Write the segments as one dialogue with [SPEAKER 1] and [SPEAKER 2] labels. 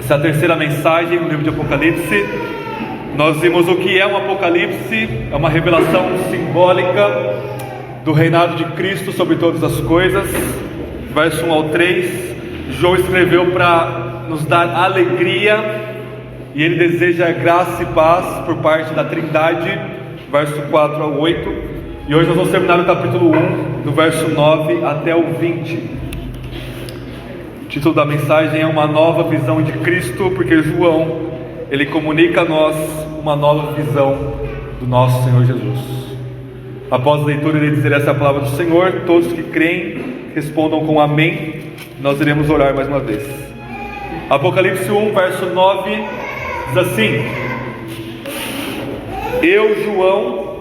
[SPEAKER 1] Essa é a terceira mensagem no livro de Apocalipse. Nós vimos o que é um Apocalipse, é uma revelação simbólica do reinado de Cristo sobre todas as coisas. Verso 1 ao 3, João escreveu para nos dar alegria, e ele deseja graça e paz por parte da Trindade. Verso 4 ao 8, e hoje nós vamos terminar o capítulo 1, do verso 9 até o 20. O título da mensagem é Uma Nova Visão de Cristo, porque João, ele comunica a nós uma nova visão do nosso Senhor Jesus. Após a leitura, ele dizer: essa é a palavra do Senhor. Todos que creem, respondam com amém. Nós iremos orar mais uma vez. Apocalipse 1, verso 9, diz assim: eu, João,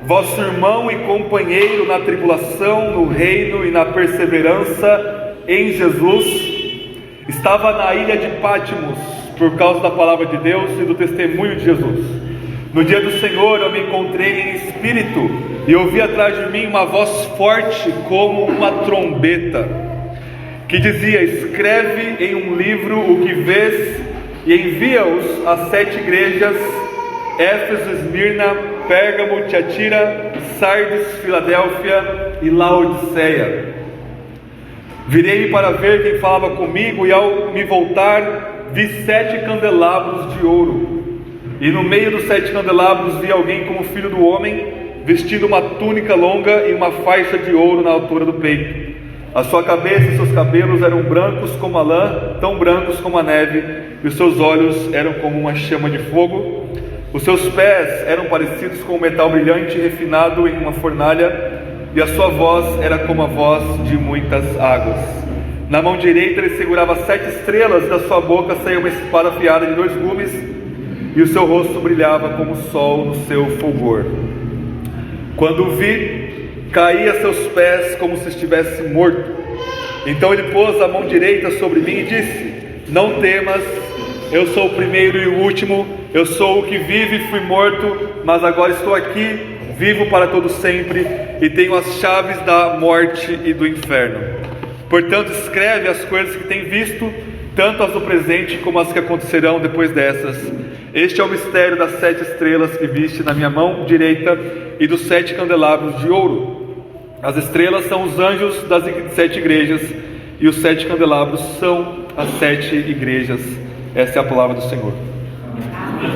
[SPEAKER 1] vosso irmão e companheiro na tribulação, no reino e na perseverança em Jesus, estava na ilha de Pátimos por causa da palavra de Deus e do testemunho de Jesus. No dia do Senhor eu me encontrei em espírito e ouvi atrás de mim uma voz forte como uma trombeta, que dizia: escreve em um livro o que vês e envia-os às 7 igrejas: Éfeso, Esmirna, Pérgamo, Tiatira, Sardes, Filadélfia e Laodiceia. Virei-me para ver quem falava comigo, e ao me voltar vi 7 candelabros de ouro, e no meio dos 7 candelabros vi alguém como filho do homem, vestido uma túnica longa e uma faixa de ouro na altura do peito. A sua cabeça e seus cabelos eram brancos como a lã, tão brancos como a neve, e os seus olhos eram como uma chama de fogo. Os seus pés eram parecidos com um metal brilhante refinado em uma fornalha, e a sua voz era como a voz de muitas águas. Na mão direita ele segurava 7 estrelas, e da sua boca saía uma espada afiada de 2 gumes, e o seu rosto brilhava como o sol no seu fulgor. Quando o vi, caí a seus pés como se estivesse morto. Então ele pôs a mão direita sobre mim e disse: não temas, eu sou o primeiro e o último, eu sou o que vive e fui morto, mas agora estou aqui, vivo para todo sempre, e tenho as chaves da morte e do inferno. Portanto, escreve as coisas que tem visto, tanto as do presente como as que acontecerão depois dessas. Este é o mistério das 7 estrelas que viste na minha mão direita e dos 7 candelabros de ouro. As estrelas são os anjos das 7 igrejas, e os 7 candelabros são as 7 igrejas. Essa é a palavra do Senhor.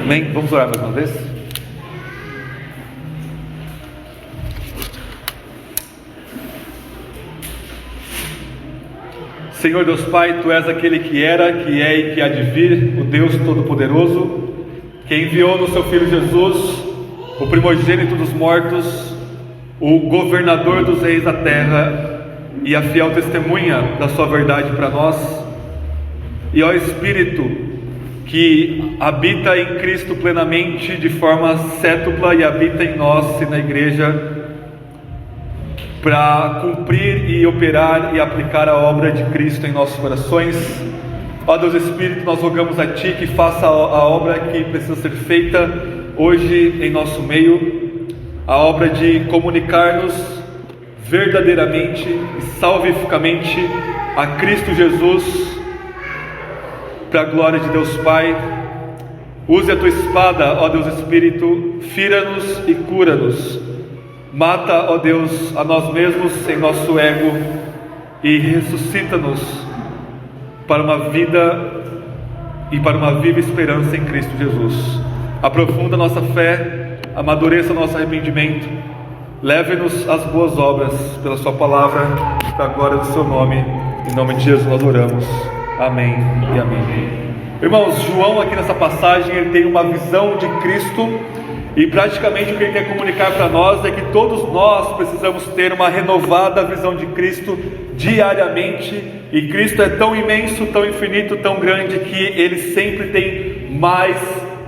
[SPEAKER 1] Amém? Vamos orar mais uma vez? Senhor Deus Pai, Tu és aquele que era, que é e que há de vir, o Deus Todo-Poderoso, que enviou no Seu Filho Jesus, o primogênito dos mortos, o governador dos reis da terra e a fiel testemunha da Sua verdade para nós. E ó Espírito, que habita em Cristo plenamente, de forma cétupla, e habita em nós e na igreja, para cumprir e operar e aplicar a obra de Cristo em nossos corações. Ó Deus Espírito, nós rogamos a Ti que faça a obra que precisa ser feita hoje em nosso meio, a obra de comunicar-nos verdadeiramente e salvificamente a Cristo Jesus, para a glória de Deus Pai. Use a Tua espada, ó Deus Espírito, fira-nos e cura-nos. Mata, ó Deus, a nós mesmos em nosso ego e ressuscita-nos para uma vida e para uma viva esperança em Cristo Jesus. Aprofunda nossa fé, amadureça nosso arrependimento, leve-nos às boas obras pela Sua palavra, para a glória do Seu nome. Em nome de Jesus nós oramos. Amém e amém. Irmãos, João aqui nessa passagem, ele tem uma visão de Cristo, e praticamente o que ele quer comunicar para nós é que todos nós precisamos ter uma renovada visão de Cristo diariamente. E Cristo é tão imenso, tão infinito, tão grande, que Ele sempre tem mais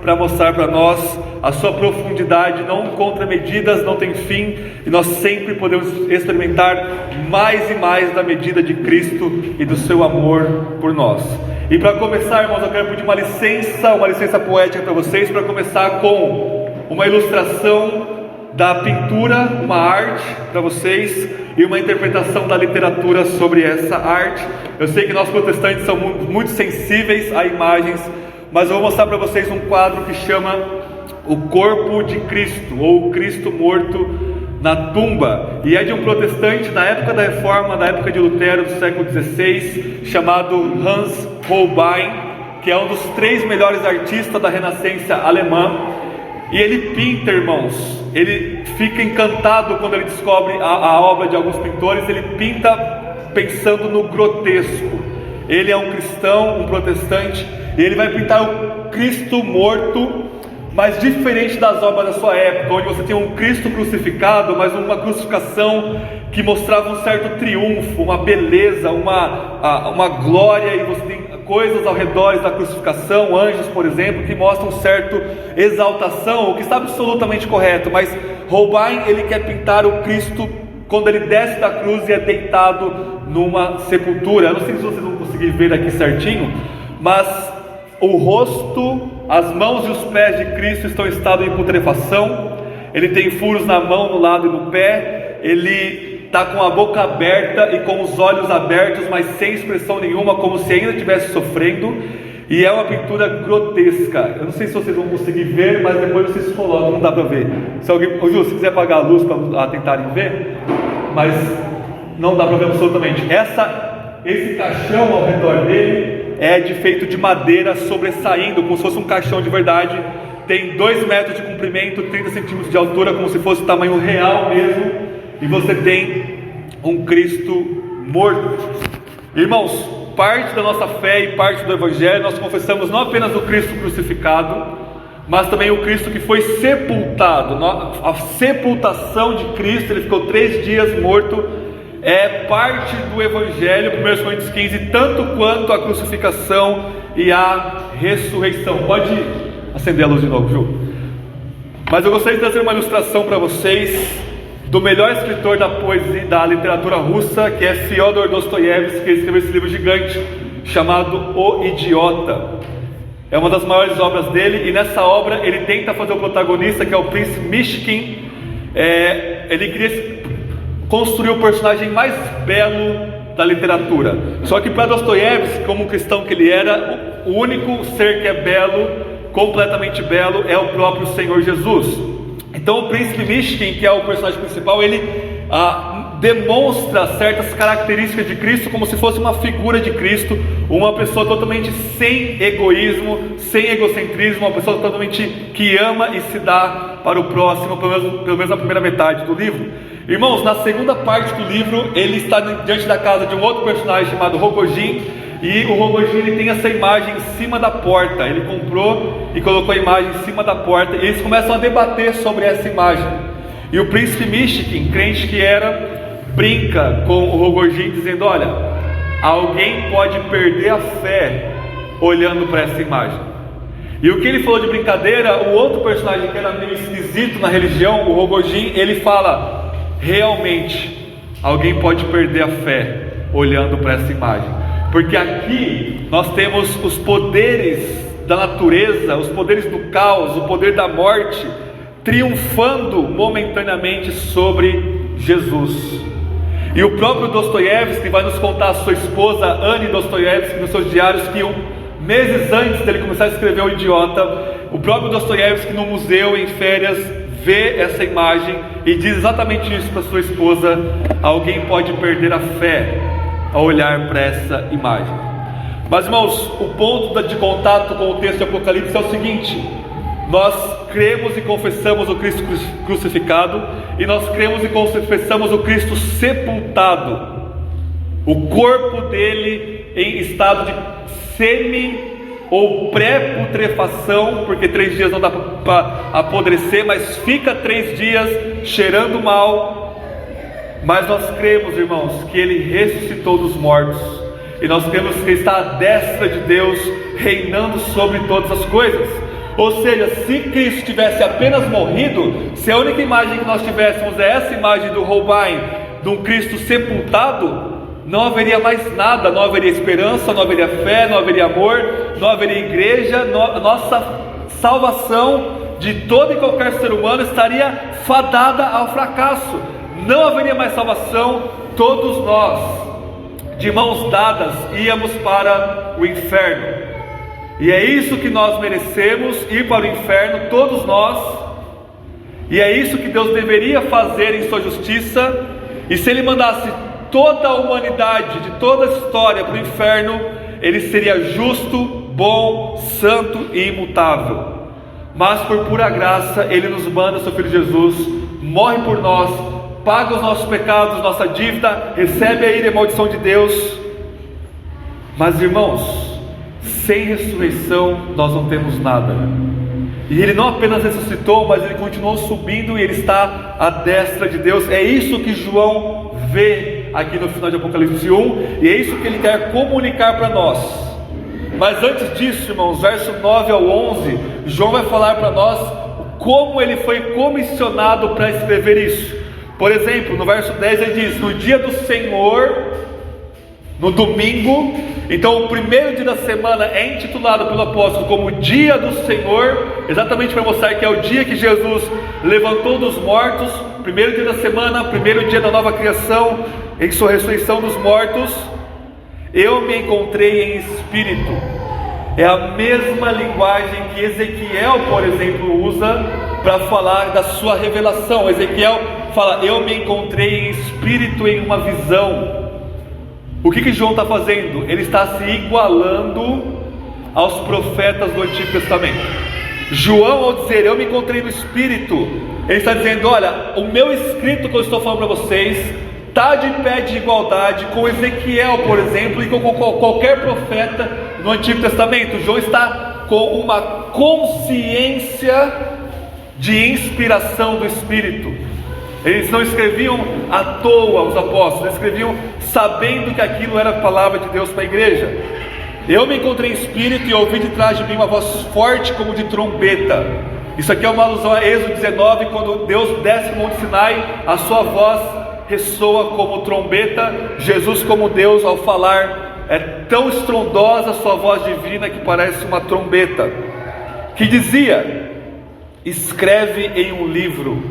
[SPEAKER 1] para mostrar para nós. A Sua profundidade não encontra medidas, não tem fim, e nós sempre podemos experimentar mais e mais da medida de Cristo e do Seu amor por nós. E para começar, irmãos, eu quero pedir uma licença poética para vocês, para começar com uma ilustração da pintura, uma arte para vocês, e uma interpretação da literatura sobre essa arte. Eu sei que nós protestantes somos muito sensíveis a imagens, mas eu vou mostrar para vocês um quadro que chama O Corpo de Cristo, ou o Cristo Morto na Tumba, e é de um protestante da época da Reforma, da época de Lutero, do século XVI, chamado Hans Holbein, que é um dos 3 melhores artistas da Renascença alemã. E ele pinta, irmãos, ele fica encantado quando ele descobre a obra de alguns pintores. Ele pinta pensando no grotesco. Ele é um cristão, um protestante, e ele vai pintar o Cristo morto, mas diferente das obras da sua época, onde você tinha um Cristo crucificado, mas uma crucificação que mostrava um certo triunfo, uma beleza, uma glória, e você tem coisas ao redor da crucificação, anjos, por exemplo, que mostram um certo exaltação, o que está absolutamente correto. Mas Holbein, ele quer pintar o Cristo quando ele desce da cruz e é deitado numa sepultura. Eu não sei se vocês vão conseguir ver aqui certinho, mas o rosto, as mãos e os pés de Cristo estão em estado de putrefação. Ele tem furos na mão, no lado e no pé. Ele está com a boca aberta e com os olhos abertos, mas sem expressão nenhuma, como se ainda estivesse sofrendo. E é uma pintura grotesca. Eu não sei se vocês vão conseguir ver, mas depois vocês colocam, não dá para ver. Se alguém, Ju, se quiser apagar a luz para tentarem ver, mas não dá para ver absolutamente. Esse caixão ao redor dele é feito de madeira sobressaindo, como se fosse um caixão de verdade. Tem 2 metros de comprimento, 30 centímetros de altura, como se fosse o tamanho real mesmo. E você tem um Cristo morto. Irmãos, parte da nossa fé e parte do Evangelho, nós confessamos não apenas o Cristo crucificado, mas também o Cristo que foi sepultado. A sepultação de Cristo, ele ficou 3 dias morto, é parte do Evangelho, 1 Coríntios 15, tanto quanto a crucificação e a ressurreição. Pode acender a luz de novo, Ju. Mas eu gostaria de trazer uma ilustração para vocês do melhor escritor da poesia, da literatura russa, que é Fyodor Dostoiévski, que escreveu esse livro gigante chamado O Idiota. É uma das maiores obras dele, e nessa obra ele tenta fazer o protagonista, que é o príncipe Mishkin. Ele queria construir o personagem mais belo da literatura. Só que para Dostoiévski, como cristão que ele era, o único ser que é belo, completamente belo, é o próprio Senhor Jesus. Então o príncipe Mishkin, que é o personagem principal, ele demonstra certas características de Cristo, como se fosse uma figura de Cristo, uma pessoa totalmente sem egoísmo, sem egocentrismo, uma pessoa totalmente que ama e se dá para o próximo, pelo menos na primeira metade do livro. Irmãos, na segunda parte do livro, ele está diante da casa de um outro personagem chamado Rogojin, e o Rogojin, ele tem essa imagem em cima da porta. Ele comprou e colocou a imagem em cima da porta, e eles começam a debater sobre essa imagem. E o príncipe Mishkin, crente que era, brinca com o Rogojin, dizendo: olha, alguém pode perder a fé olhando para essa imagem. E o que ele falou de brincadeira, o outro personagem que era meio esquisito na religião, o Rogojin, ele fala: realmente, alguém pode perder a fé olhando para essa imagem. Porque aqui nós temos os poderes da natureza, os poderes do caos, o poder da morte, triunfando momentaneamente sobre Jesus. E o próprio Dostoiévski vai nos contar, a sua esposa Anne Dostoiévski, nos seus diários, que meses antes dele começar a escrever O Idiota, o próprio Dostoiévski, no museu, em férias, vê essa imagem e diz exatamente isso para sua esposa: alguém pode perder a fé ao olhar para essa imagem. Mas, irmãos, o ponto de contato com o texto de Apocalipse é o seguinte: nós cremos e confessamos o Cristo crucificado, e nós cremos e confessamos o Cristo sepultado, o corpo dele em estado de semi ou pré-putrefação, porque 3 dias não dá para apodrecer, mas fica 3 dias cheirando mal. Mas nós cremos, irmãos, que ele ressuscitou dos mortos, e nós cremos que ele está à destra de Deus, reinando sobre todas as coisas. Ou seja, se Cristo tivesse apenas morrido, se a única imagem que nós tivéssemos é essa imagem do Holbein, de um Cristo sepultado, não haveria mais nada, não haveria esperança, não haveria fé, não haveria amor, não haveria igreja, nossa salvação de todo e qualquer ser humano estaria fadada ao fracasso. Não haveria mais salvação. Todos nós, de mãos dadas, íamos para o inferno. E é isso que nós merecemos, ir para o inferno, todos nós. E é isso que Deus deveria fazer em sua justiça. E se Ele mandasse toda a humanidade, de toda a história, para o inferno, Ele seria justo, bom, santo e imutável. Mas por pura graça, Ele nos manda seu Filho Jesus, morre por nós, paga os nossos pecados, nossa dívida, recebe a ira e a maldição de Deus. Mas irmãos, sem ressurreição nós não temos nada. E Ele não apenas ressuscitou, mas Ele continuou subindo e Ele está à destra de Deus. É isso que João vê aqui no final de Apocalipse 1, e é isso que ele quer comunicar para nós. Mas antes disso, irmãos, verso 9 ao 11, João vai falar para nós como ele foi comissionado para escrever isso. Por exemplo, no verso 10 ele diz: no dia do Senhor, no domingo. Então o primeiro dia da semana é intitulado pelo apóstolo como dia do Senhor, exatamente para mostrar que é o dia que Jesus levantou dos mortos. Primeiro dia da semana, primeiro dia da nova criação, em sua ressurreição dos mortos. Eu me encontrei em espírito. É a mesma linguagem que Ezequiel, por exemplo, usa para falar da sua revelação. Ezequiel fala: eu me encontrei em espírito em uma visão. O que João está fazendo? Ele está se igualando aos profetas do Antigo Testamento. João, ao dizer eu me encontrei no Espírito, ele está dizendo: olha, o meu escrito que eu estou falando para vocês está de pé de igualdade com Ezequiel, por exemplo, e com qualquer profeta no Antigo Testamento. João está com uma consciência de inspiração do Espírito. Eles não escreviam à toa, os apóstolos, eles escreviam sabendo que aquilo era a palavra de Deus para a igreja. Eu me encontrei em espírito e ouvi de trás de mim uma voz forte como de trombeta. Isso aqui é uma alusão a Êxodo 19, quando Deus desce no Monte Sinai, a sua voz ressoa como trombeta. Jesus, como Deus, ao falar, é tão estrondosa a sua voz divina que parece uma trombeta, que dizia: escreve em um livro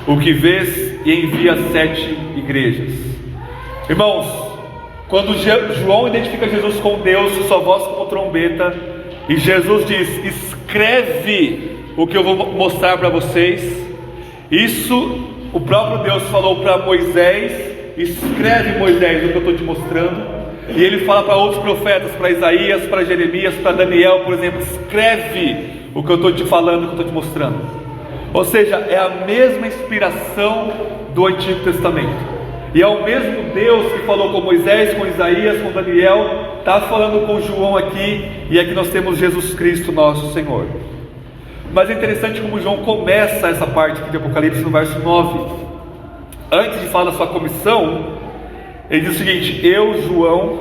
[SPEAKER 1] o que vês e envia 7 igrejas. Irmãos, quando João identifica Jesus com Deus, sua voz como trombeta, e Jesus diz: escreve o que eu vou mostrar para vocês. Isso o próprio Deus falou para Moisés: escreve, Moisés, o que eu estou te mostrando. E ele fala para outros profetas, para Isaías, para Jeremias, para Daniel, por exemplo: escreve o que eu estou te falando, o que eu estou te mostrando. Ou seja, é a mesma inspiração do Antigo Testamento. E é o mesmo Deus que falou com Moisés, com Isaías, com Daniel, está falando com João aqui. E aqui nós temos Jesus Cristo, nosso Senhor. Mas é interessante como João começa essa parte aqui de Apocalipse no verso 9. Antes de falar da sua comissão, ele diz o seguinte: eu, João,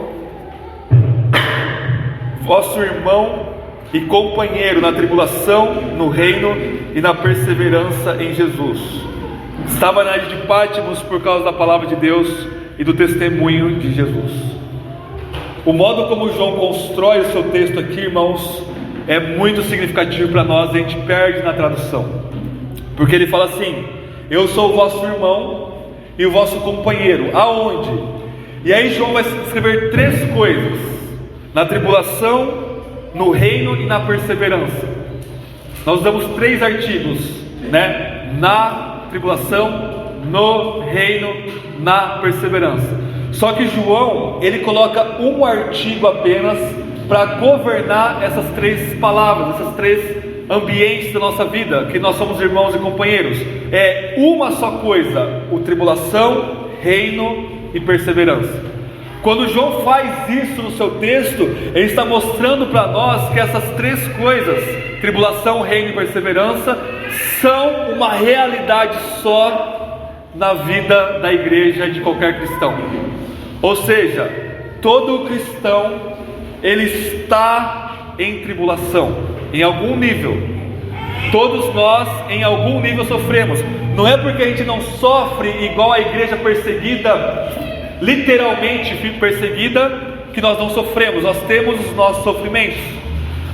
[SPEAKER 1] vosso irmão e companheiro na tribulação, no reino e na perseverança em Jesus, estava na ilha de Patmos por causa da palavra de Deus e do testemunho de Jesus. O modo como João constrói o seu texto aqui, irmãos, é muito significativo para nós. A gente perde na tradução, porque ele fala assim: eu sou o vosso irmão e o vosso companheiro. Aonde? E aí João vai escrever 3 coisas: na tribulação, no reino e na perseverança. Nós usamos 3 artigos, né? Na tribulação, no reino, na perseverança. Só que João, ele coloca um artigo apenas para governar essas 3 palavras, esses 3 ambientes da nossa vida, que nós somos irmãos e companheiros. É uma só coisa: o tribulação, reino e perseverança. Quando João faz isso no seu texto, ele está mostrando para nós que essas 3 coisas, tribulação, reino e perseverança, são uma realidade só na vida da igreja de qualquer cristão. Ou seja, todo cristão, ele está em tribulação, em algum nível. Todos nós em algum nível sofremos. Não é porque a gente não sofre igual a igreja perseguida, literalmente perseguida, que nós não sofremos. Nós temos os nossos sofrimentos.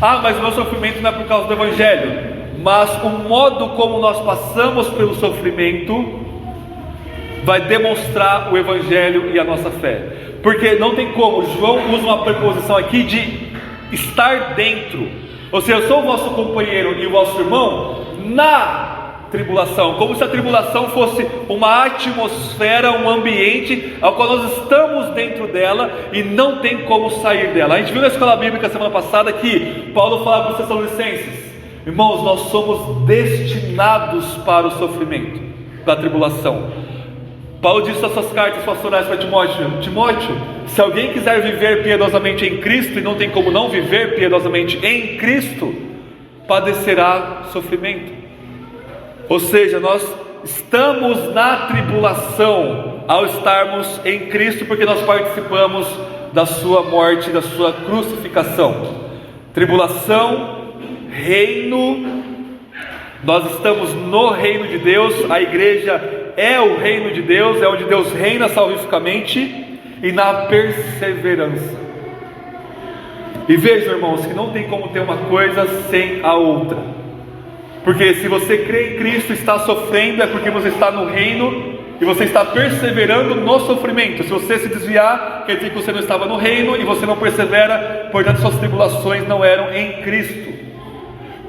[SPEAKER 1] Ah, mas o meu sofrimento não é por causa do Evangelho. mas o modo como nós passamos pelo sofrimento vai demonstrar o Evangelho e a nossa fé. Porque não tem como, João usa uma preposição aqui de estar dentro, ou seja, eu sou o vosso companheiro e o vosso irmão na tribulação, como se a tribulação fosse uma atmosfera, um ambiente ao qual nós estamos dentro dela e não tem como sair dela. A gente viu na escola bíblica semana passada que Paulo falava para os Tessalonicenses: irmãos, nós somos destinados para o sofrimento, para a tribulação. Paulo disse nas suas cartas pastorais para Timóteo, se alguém quiser viver piedosamente em Cristo, e não tem como não viver piedosamente em Cristo, padecerá sofrimento. Ou seja, nós estamos na tribulação ao estarmos em Cristo, porque nós participamos da sua morte, da sua crucificação. Tribulação, reino, nós estamos no reino de Deus, a igreja é o reino de Deus, é onde Deus reina salvificamente, e na perseverança. E vejam, irmãos, que não tem como ter uma coisa sem a outra, porque se você crê em Cristo, está sofrendo, é porque você está no reino e você está perseverando no sofrimento. Se você se desviar, quer dizer que você não estava no reino e você não persevera, portanto suas tribulações não eram em Cristo.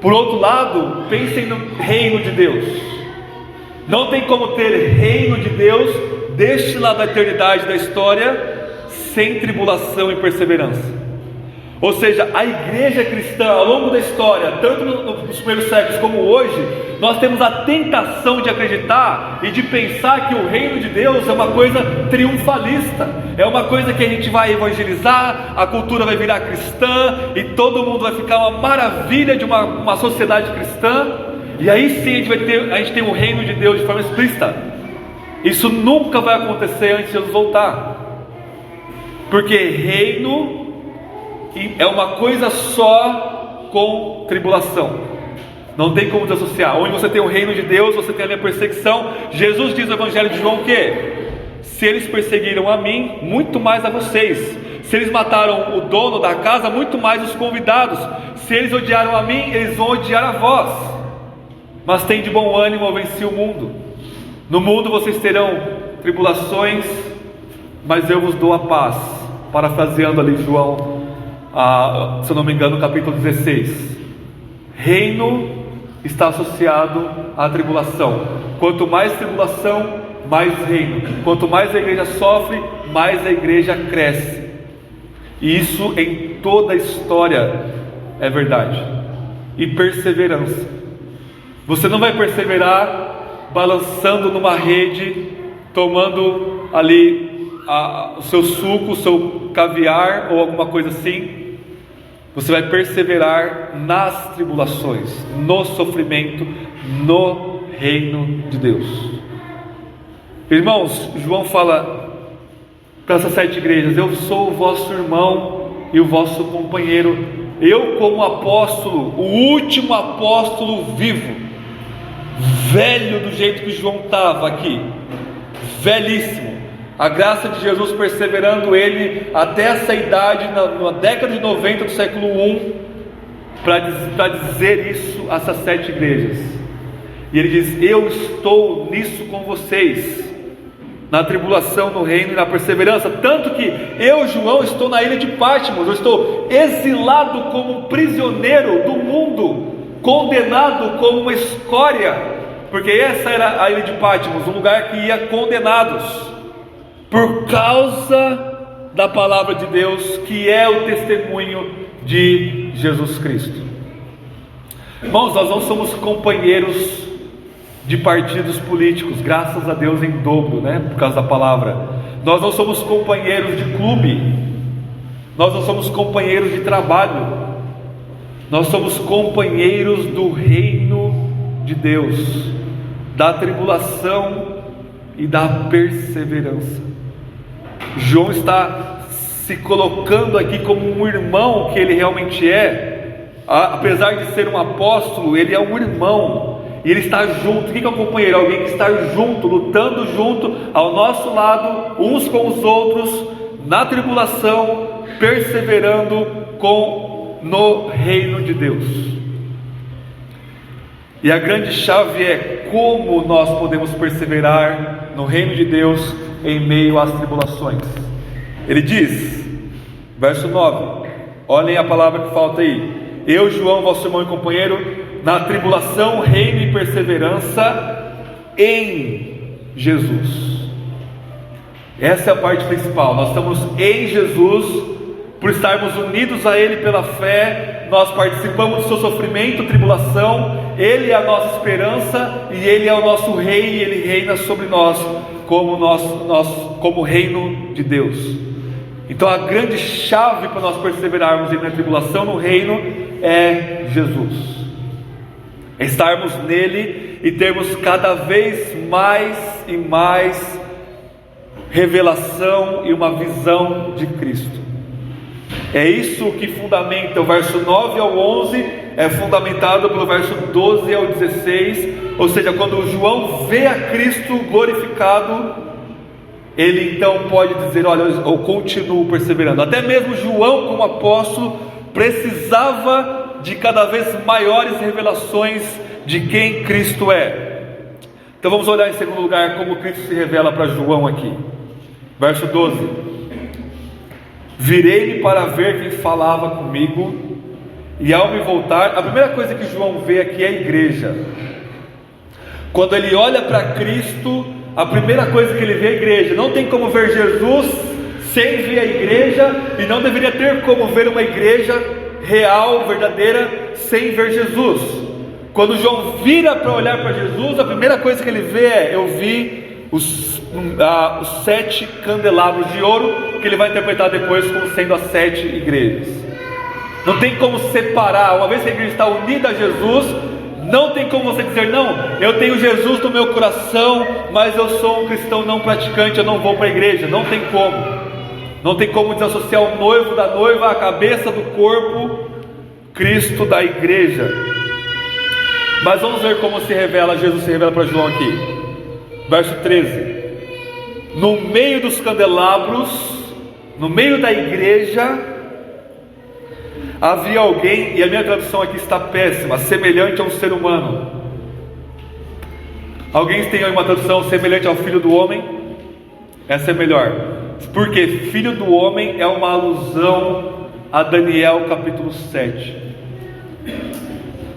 [SPEAKER 1] Por outro lado, pensem no reino de Deus. Não tem como ter reino de Deus deste lado da eternidade da história sem tribulação e perseverança. Ou seja, a igreja cristã ao longo da história, tanto nos primeiros séculos como hoje, nós temos a tentação de acreditar e de pensar que o reino de Deus é uma coisa triunfalista, é uma coisa que a gente vai evangelizar, a cultura vai virar cristã e todo mundo vai ficar uma maravilha de uma sociedade cristã, e aí sim a gente tem o reino de Deus de forma explícita. Isso nunca vai acontecer antes de Jesus voltar, porque reino é uma coisa só com tribulação, não tem como desassociar. Onde você tem o reino de Deus, você tem a minha perseguição. Jesus diz no Evangelho de João que se eles perseguiram a mim, muito mais a vocês. Se eles mataram o dono da casa, muito mais os convidados. Se eles odiaram a mim, eles vão odiar a vós. Mas tem de bom ânimo, eu venci o mundo. No mundo vocês terão tribulações, mas eu vos dou a paz. Parafraseando ali João, se eu não me engano, no capítulo 16. Reino está associado à tribulação. Quanto mais tribulação, mais reino. Quanto mais a igreja sofre, mais a igreja cresce. E isso em toda a história é verdade. E perseverança. Você não vai perseverar balançando numa rede, tomando ali o seu suco, o seu caviar ou alguma coisa assim. Você vai perseverar nas tribulações, no sofrimento, no reino de Deus. Irmãos, João fala para essas 7 igrejas: eu sou o vosso irmão e o vosso companheiro. Eu, como apóstolo, o último apóstolo vivo, velho do jeito que João estava aqui, velhíssimo, a graça de Jesus perseverando ele até essa idade, na década de 90 do século I, para dizer isso a essas 7 igrejas. E ele diz: eu estou nisso com vocês, na tribulação, no reino e na perseverança. Tanto que eu, João, estou na ilha de Patmos. Eu estou exilado como um prisioneiro do mundo, condenado como uma escória, porque essa era a ilha de Patmos, um lugar que ia condenados, por causa da palavra de Deus, que é o testemunho de Jesus Cristo. Irmãos, nós não somos companheiros de partidos políticos, graças a Deus em dobro, por causa da palavra. Nós não somos companheiros de clube, nós não somos companheiros de trabalho, nós somos companheiros do reino de Deus, da tribulação e da perseverança. João está se colocando aqui como um irmão que ele realmente é. Apesar de ser um apóstolo, ele é um irmão, e ele está junto. O que é um companheiro? Alguém que está junto, lutando junto, ao nosso lado, uns com os outros, na tribulação, perseverando no reino de Deus. E a grande chave é como nós podemos perseverar no reino de Deus em meio às tribulações. Ele diz, verso 9, olhem a palavra que falta aí: eu, João, vosso irmão e companheiro, na tribulação, reino e perseverança em Jesus. Essa é a parte principal. Nós estamos em Jesus, por estarmos unidos a Ele pela fé. Nós participamos do seu sofrimento, tribulação. Ele é a nossa esperança e Ele é o nosso rei, e Ele reina sobre nós como reino de Deus. Então a grande chave para nós perseverarmos na tribulação no reino é Jesus, é estarmos nele e termos cada vez mais e mais revelação e uma visão de Cristo. É isso que fundamenta o verso 9 ao 11, é fundamentado pelo verso 12 ao 16, ou seja, quando João vê a Cristo glorificado, ele então pode dizer: olha, eu continuo perseverando. Até mesmo João, como apóstolo, precisava de cada vez maiores revelações de quem Cristo é. Então vamos olhar em segundo lugar como Cristo se revela para João aqui. Verso 12: virei-me para ver quem falava comigo, e ao me voltar, a primeira coisa que João vê aqui é a igreja. Quando ele olha para Cristo, a primeira coisa que ele vê é a igreja. Não tem como ver Jesus sem ver a igreja, e não deveria ter como ver uma igreja real, verdadeira, sem ver Jesus. Quando João vira para olhar para Jesus, a primeira coisa que ele vê é: eu vi os 7 candelabros de ouro, que ele vai interpretar depois como sendo as 7 igrejas. Não tem como separar. Uma vez que a igreja está unida a Jesus, não tem como você dizer: não, eu tenho Jesus no meu coração, mas eu sou um cristão não praticante, eu não vou para a igreja. Não tem como. Não tem como desassociar o noivo da noiva, a cabeça do corpo, Cristo da igreja. Mas vamos ver como Jesus se revela para João aqui. Verso 13: no meio dos candelabros, no meio da igreja, havia alguém, e a minha tradução aqui está péssima, semelhante a um ser humano. Alguém tem aí uma tradução semelhante ao filho do homem? Essa é melhor, porque filho do homem é uma alusão a Daniel capítulo 7.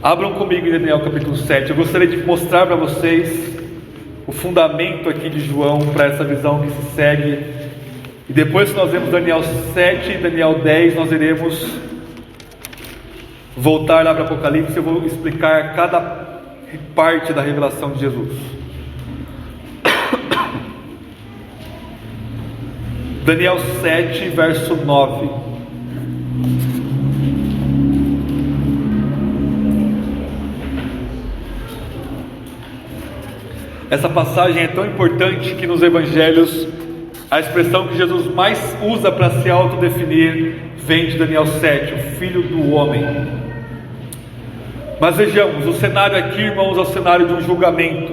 [SPEAKER 1] Abram comigo em Daniel capítulo 7. Eu gostaria de mostrar para vocês o fundamento aqui de João para essa visão que se segue. E depois que nós vemos Daniel 7 e Daniel 10, nós iremos voltar lá para Apocalipse. Eu vou explicar cada parte da revelação de Jesus. Daniel 7, verso 9. Essa passagem é tão importante que nos evangelhos a expressão que Jesus mais usa para se autodefinir vem de Daniel 7, o filho do homem. Mas vejamos, o cenário aqui, irmãos, é o cenário de um julgamento.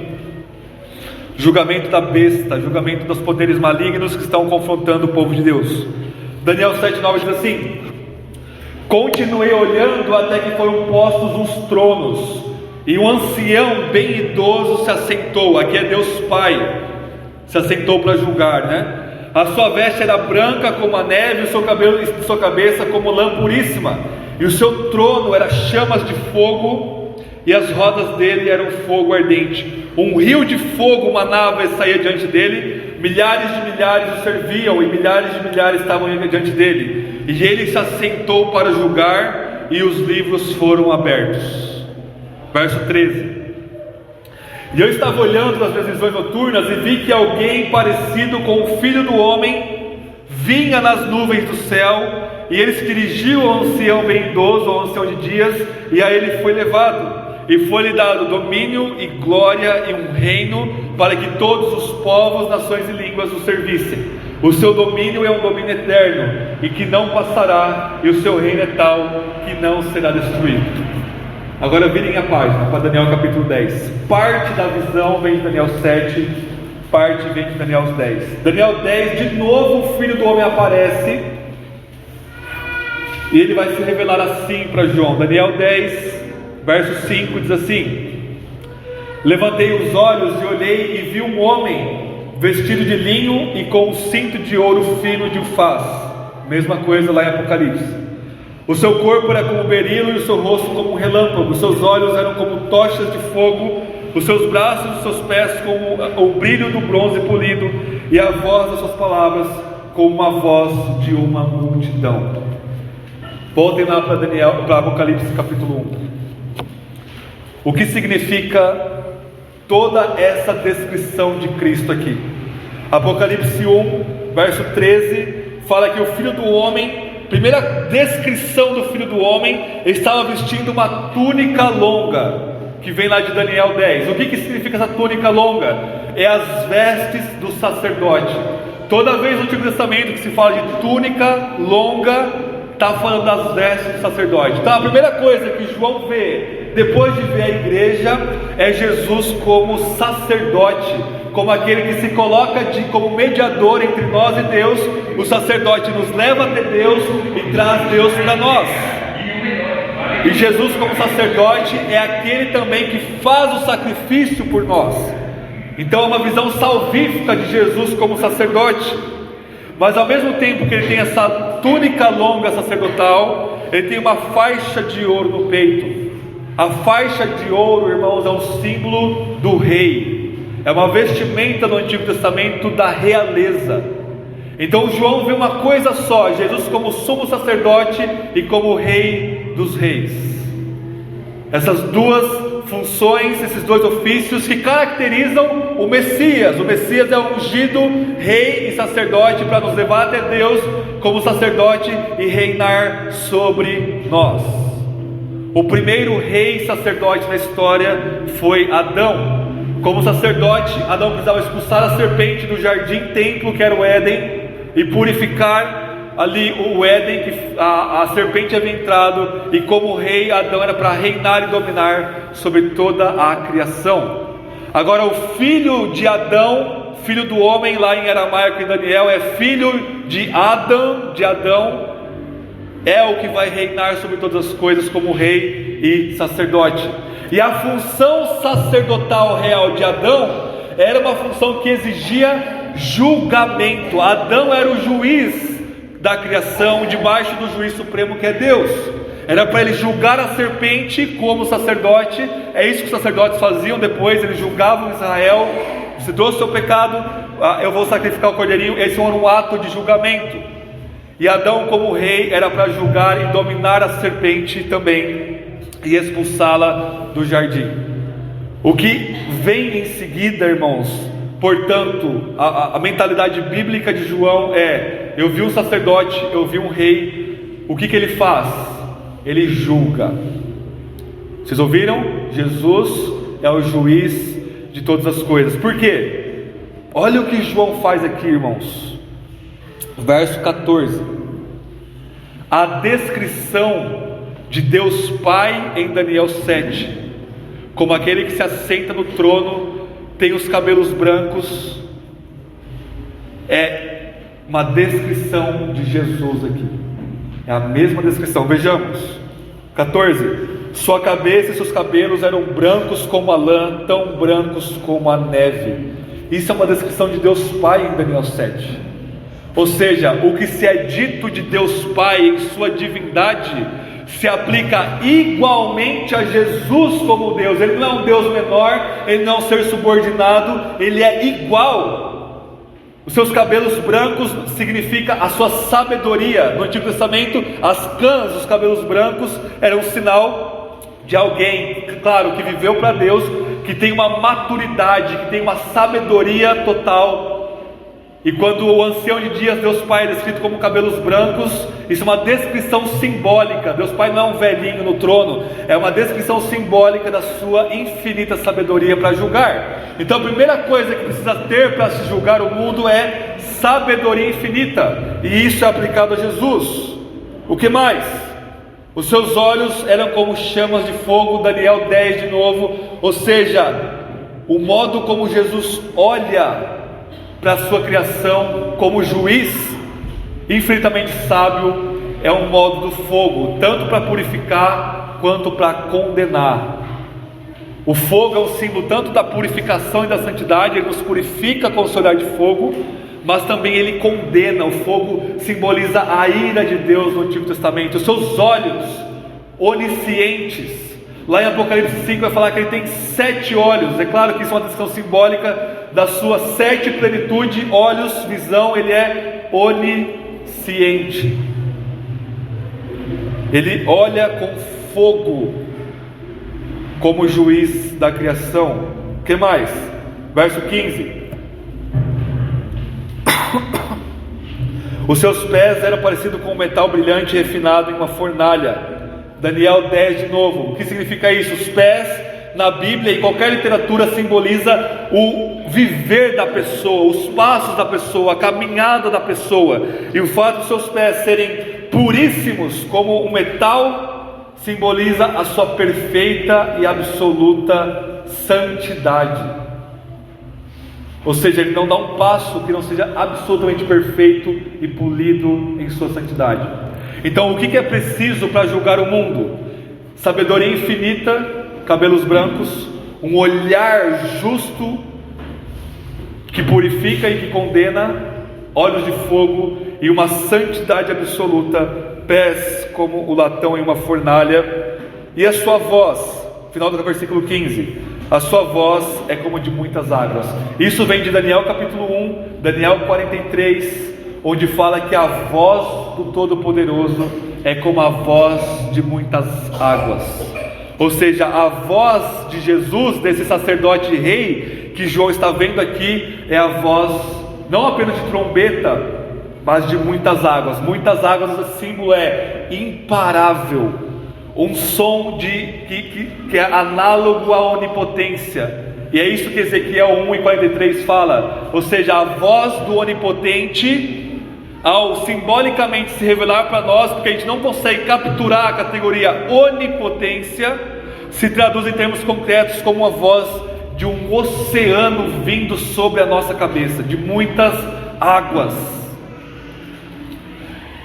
[SPEAKER 1] Julgamento da besta, julgamento dos poderes malignos que estão confrontando o povo de Deus. Daniel 7,9 diz assim: continuei olhando até que foram postos uns tronos, e um ancião bem idoso se assentou. Aqui é Deus Pai, se assentou para julgar, né? A sua veste era branca como a neve, o seu cabelo de sua cabeça como lã puríssima, e o seu trono era chamas de fogo, e as rodas dele eram fogo ardente. Um rio de fogo manava e saía diante dele, milhares de milhares o serviam, e milhares de milhares estavam diante dele, e ele se assentou para julgar, e os livros foram abertos. Verso 13: e eu estava olhando nas minhas visões noturnas, e vi que alguém parecido com o filho do homem vinha nas nuvens do céu, e ele se dirigiu ao ancião bem idoso, ao ancião de dias, e a ele foi levado, e foi-lhe dado domínio e glória e um reino, para que todos os povos, nações e línguas o servissem. O seu domínio é um domínio eterno, e que não passará, e o seu reino é tal que não será destruído. Agora virem a página para Daniel capítulo 10. Parte da visão vem de Daniel 7, parte vem de Daniel 10. Daniel 10, de novo o filho do homem aparece, e ele vai se revelar assim para João. Daniel 10, verso 5 diz assim: Levantei os olhos e olhei e vi um homem vestido de linho e com um cinto de ouro fino de ufaz. Mesma coisa lá em Apocalipse. O seu corpo era como berilo e o seu rosto como um relâmpago. Os seus olhos eram como tochas de fogo. Os seus braços e os seus pés como o brilho do bronze polido. E a voz das suas palavras como uma voz de uma multidão. Voltem lá para Apocalipse capítulo 1. O que significa toda essa descrição de Cristo aqui? Apocalipse 1, verso 13, fala que o Filho do Homem, primeira descrição do Filho do Homem, estava vestindo uma túnica longa, que vem lá de Daniel 10. O que significa essa túnica longa? É as vestes do sacerdote. Toda vez no Antigo Testamento que se fala de túnica longa, está falando das vestes do sacerdote. Então a primeira coisa que João vê, depois de ver a igreja, é Jesus como sacerdote, como aquele que se coloca como mediador entre nós e Deus. O sacerdote nos leva até Deus e traz Deus para nós. E Jesus como sacerdote é aquele também que faz o sacrifício por nós. Então é uma visão salvífica de Jesus como sacerdote. Mas ao mesmo tempo que ele tem essa túnica longa sacerdotal, ele tem uma faixa de ouro no peito. A faixa de ouro, irmãos, é um símbolo do rei. É uma vestimenta no Antigo Testamento da realeza. Então João vê uma coisa só: Jesus como sumo sacerdote e como rei dos reis. Essas duas funções, esses dois ofícios que caracterizam o Messias. O Messias é o ungido rei e sacerdote para nos levar até Deus como sacerdote e reinar sobre nós. O primeiro rei e sacerdote na história foi Adão. Como sacerdote, Adão precisava expulsar a serpente do jardim-templo que era o Éden e purificar ali o Éden, que a serpente havia entrado, e como rei, Adão era para reinar e dominar sobre toda a criação. Agora o filho de Adão, filho do homem, lá em aramaico em Daniel, é filho de Adão, é o que vai reinar sobre todas as coisas como rei e sacerdote. E a função sacerdotal real de Adão era uma função que exigia julgamento. Adão era o juiz da criação, debaixo do juiz supremo que é Deus. Era para ele julgar a serpente como sacerdote. É isso que os sacerdotes faziam depois. Eles julgavam Israel. Se trouxe o seu pecado, eu vou sacrificar o cordeirinho. Esse era um ato de julgamento. E Adão como rei era para julgar e dominar a serpente também e expulsá-la do jardim. O que vem em seguida, irmãos, portanto, a mentalidade bíblica de João é: eu vi um sacerdote, eu vi um rei. O que ele faz? Ele julga. Vocês ouviram? Jesus é o juiz de todas as coisas. Por quê? Olha o que João faz aqui, irmãos. Verso 14. A descrição de Deus Pai em Daniel 7, como aquele que se assenta no trono, tem os cabelos brancos. É uma descrição de Jesus aqui. É a mesma descrição. Vejamos. 14. Sua cabeça e seus cabelos eram brancos como a lã, tão brancos como a neve. Isso é uma descrição de Deus Pai em Daniel 7. Ou seja, o que se é dito de Deus Pai em sua divindade se aplica igualmente a Jesus como Deus. Ele não é um Deus menor, ele não é um ser subordinado, ele é igual. Os seus cabelos brancos significa a sua sabedoria. No Antigo Testamento, as cãs dos cabelos brancos eram um sinal de alguém, claro, que viveu para Deus, que tem uma maturidade, que tem uma sabedoria total. E quando o ancião de dias, Deus Pai, é descrito como cabelos brancos, isso é uma descrição simbólica. Deus Pai não é um velhinho no trono, é uma descrição simbólica da sua infinita sabedoria para julgar. Então a primeira coisa que precisa ter para se julgar o mundo é sabedoria infinita, e isso é aplicado a Jesus. O que mais? Os seus olhos eram como chamas de fogo, Daniel 10 de novo. Ou seja, o modo como Jesus olha para a sua criação como juiz infinitamente sábio é um modo do fogo, tanto para purificar quanto para condenar. O fogo é um símbolo tanto da purificação e da santidade, ele nos purifica com o seu olhar de fogo, mas também ele condena. O fogo simboliza a ira de Deus no Antigo Testamento. Os seus olhos oniscientes, lá em Apocalipse 5 vai falar que ele tem 7 olhos. É claro que isso é uma descrição simbólica da sua 7 plenitude, olhos, visão. Ele é onisciente, ele olha com fogo como juiz da criação. O que mais? Verso 15: os seus pés eram parecidos com um metal brilhante refinado em uma fornalha. Daniel 10 de novo. O que significa isso? Os pés na Bíblia, em qualquer literatura, simboliza o viver da pessoa, os passos da pessoa, a caminhada da pessoa. E o fato de seus pés serem puríssimos como um metal simboliza a sua perfeita e absoluta santidade. Ou seja, ele não dá um passo que não seja absolutamente perfeito e polido em sua santidade. Então, o que é preciso para julgar o mundo? Sabedoria infinita, cabelos brancos, um olhar justo que purifica e que condena, olhos de fogo e uma santidade absoluta, pés como o latão em uma fornalha. E a sua voz, final do versículo 15, a sua voz é como de muitas águas. Isso vem de Daniel capítulo 1, Daniel 43, onde fala que a voz do Todo-Poderoso é como a voz de muitas águas. Ou seja, a voz de Jesus, desse sacerdote rei que João está vendo aqui, é a voz não apenas de trombeta, mas de muitas águas. Muitas águas, o símbolo é imparável, um som que é análogo à onipotência. E é isso que Ezequiel 1:43 fala. Ou seja, a voz do onipotente, ao simbolicamente se revelar para nós, porque a gente não consegue capturar a categoria onipotência, se traduz em termos concretos como a voz de um oceano vindo sobre a nossa cabeça, de muitas águas.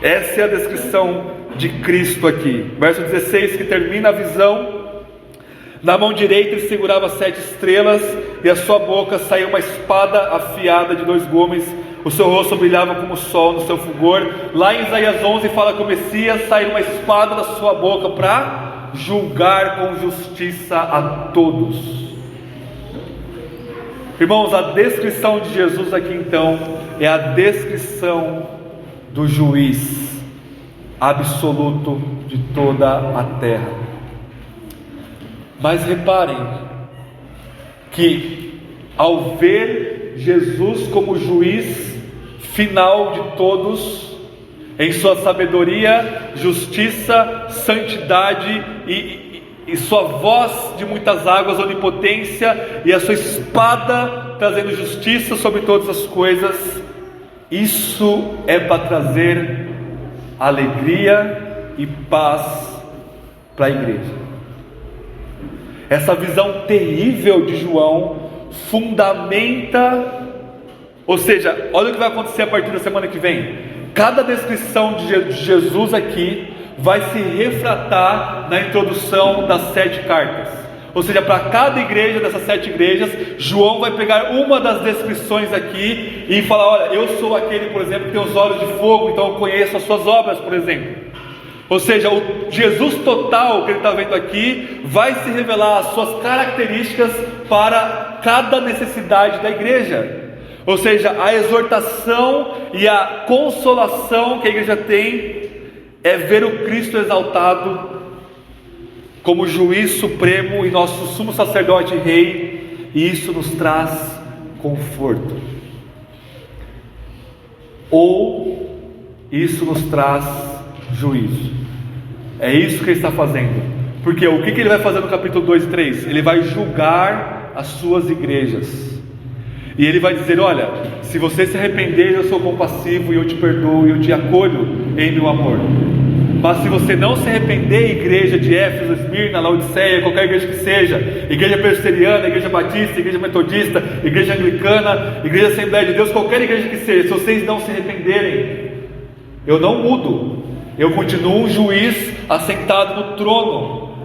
[SPEAKER 1] Essa é a descrição de Cristo aqui. Verso 16, que termina a visão. Na mão direita ele segurava 7 estrelas, e a sua boca saía uma espada afiada de 2 gumes. O seu rosto brilhava como o sol no seu fulgor. Lá em Isaías 11 fala que o Messias saiu uma espada da sua boca para julgar com justiça a todos. Irmãos, a descrição de Jesus aqui então é a descrição do juiz absoluto de toda a terra. Mas reparem que ao ver Jesus como juiz final de todos, em sua sabedoria, justiça, santidade e sua voz de muitas águas, onipotência, e a sua espada trazendo justiça sobre todas as coisas, isso é para trazer alegria e paz para a igreja. Essa visão terrível de João fundamenta, ou seja, olha o que vai acontecer a partir da semana que vem. Cada descrição de Jesus aqui vai se refratar na introdução das 7 cartas. Ou seja, para cada igreja dessas 7 igrejas, João vai pegar uma das descrições aqui e falar: olha, eu sou aquele, por exemplo, que tem os olhos de fogo, então eu conheço as suas obras, por exemplo. Ou seja, o Jesus total que ele está vendo aqui vai se revelar as suas características para cada necessidade da igreja. Ou seja, a exortação e a consolação que a igreja tem é ver o Cristo exaltado como juiz supremo e nosso sumo sacerdote e rei, e isso nos traz conforto, ou isso nos traz juízo. É isso que ele está fazendo. Porque o que ele vai fazer no capítulo 2 e 3? Ele vai julgar as suas igrejas, e ele vai dizer: olha, se você se arrepender, eu sou compassivo e eu te perdoo e eu te acolho em meu amor. Mas se você não se arrepender, igreja de Éfeso, Esmirna, Laodiceia, qualquer igreja que seja, igreja presbiteriana, igreja batista, igreja metodista, igreja anglicana, igreja Assembleia de Deus, qualquer igreja que seja, se vocês não se arrependerem, eu não mudo, eu continuo um juiz assentado no trono.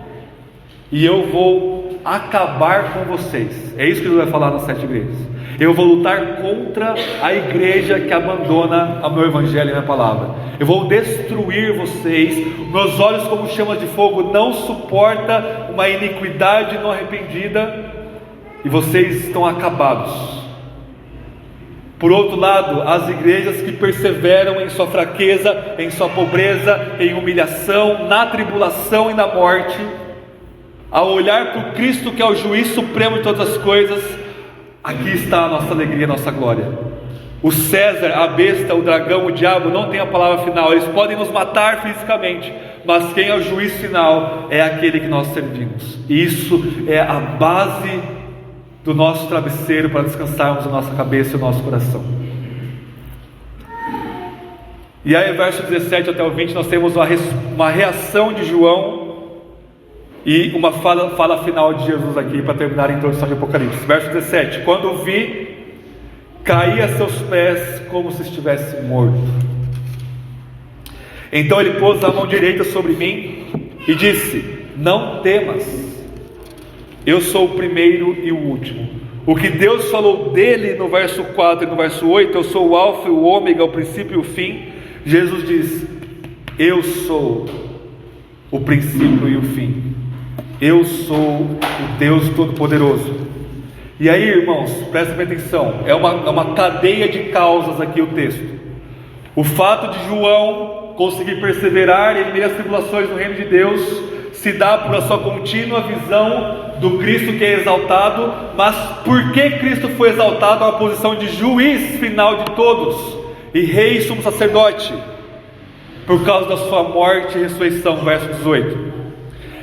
[SPEAKER 1] e eu vou acabar com vocês. É isso que Jesus vai falar nas 7 igrejas. Eu vou lutar contra a igreja que abandona o meu evangelho e a minha palavra. Eu vou destruir vocês. Meus olhos, como chamas de fogo, não suporta uma iniquidade não arrependida, e vocês estão acabados. Por outro lado, as igrejas que perseveram em sua fraqueza, em sua pobreza, em humilhação, na tribulação e na morte, ao olhar para o Cristo que é o juiz supremo de todas as coisas, aqui está a nossa alegria, a nossa glória. O César, a besta, o dragão, o diabo não tem a palavra final. Eles podem nos matar fisicamente, mas quem é o juiz final é aquele que nós servimos. Isso é a base do nosso travesseiro para descansarmos a nossa cabeça e o nosso coração. E aí, verso 17 até o 20, nós temos uma reação de João e uma fala final de Jesus aqui, para terminar a introdução de Apocalipse. Verso 17: quando vi, caí a seus pés como se estivesse morto. Então ele pôs a mão direita sobre mim e disse: não temas, eu sou o primeiro e o último. O que Deus falou dele no verso 4 e no verso 8, eu sou o alfa e o ômega, o princípio e o fim. Jesus diz: eu sou o princípio e o fim. Eu sou o Deus Todo-Poderoso. E aí, irmãos, prestem atenção, é uma cadeia de causas aqui o texto. O fato de João conseguir perseverar em meio às tribulações no reino de Deus se dá por a sua contínua visão do Cristo que é exaltado. Mas por que Cristo foi exaltado a uma posição de juiz final de todos e rei e sumo sacerdote? Por causa da sua morte e ressurreição. Verso 18: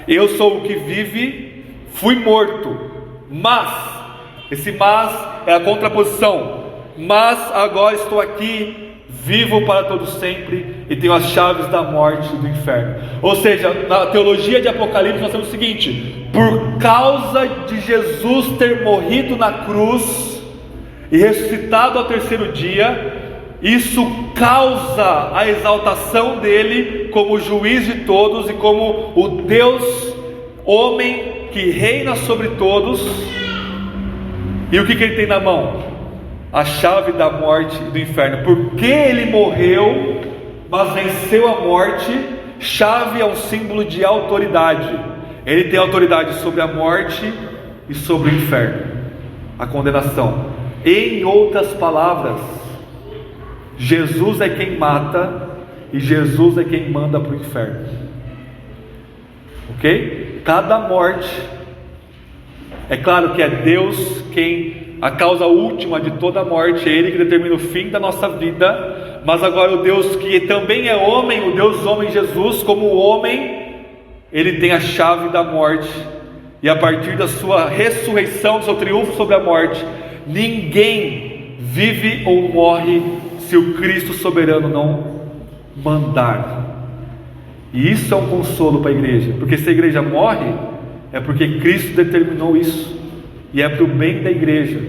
[SPEAKER 1] eu sou o que vive, fui morto, mas, esse mas é a contraposição, mas agora estou aqui, vivo para todo sempre, e tenho as chaves da morte e do inferno. Ou seja, na teologia de Apocalipse nós temos o seguinte: por causa de Jesus ter morrido na cruz e ressuscitado ao terceiro dia, isso causa a exaltação dele como juiz de todos e como o Deus homem que reina sobre todos. E o que ele tem na mão? A chave da morte e do inferno. Porque ele morreu, mas venceu a morte. Chave é um símbolo de autoridade. Ele tem autoridade sobre a morte e sobre o inferno, a condenação. Em outras palavras, Jesus é quem mata e Jesus é quem manda para o inferno. Ok? Cada morte, é claro que é Deus quem, a causa última de toda a morte, é Ele que determina o fim da nossa vida. Mas agora o Deus que também é homem, o Deus homem Jesus, como homem, Ele tem a chave da morte. E a partir da sua ressurreição, do seu triunfo sobre a morte, ninguém vive ou morre se o Cristo soberano não mandar. E isso é um consolo para a igreja, porque se a igreja morre, é porque Cristo determinou isso, e é para o bem da igreja.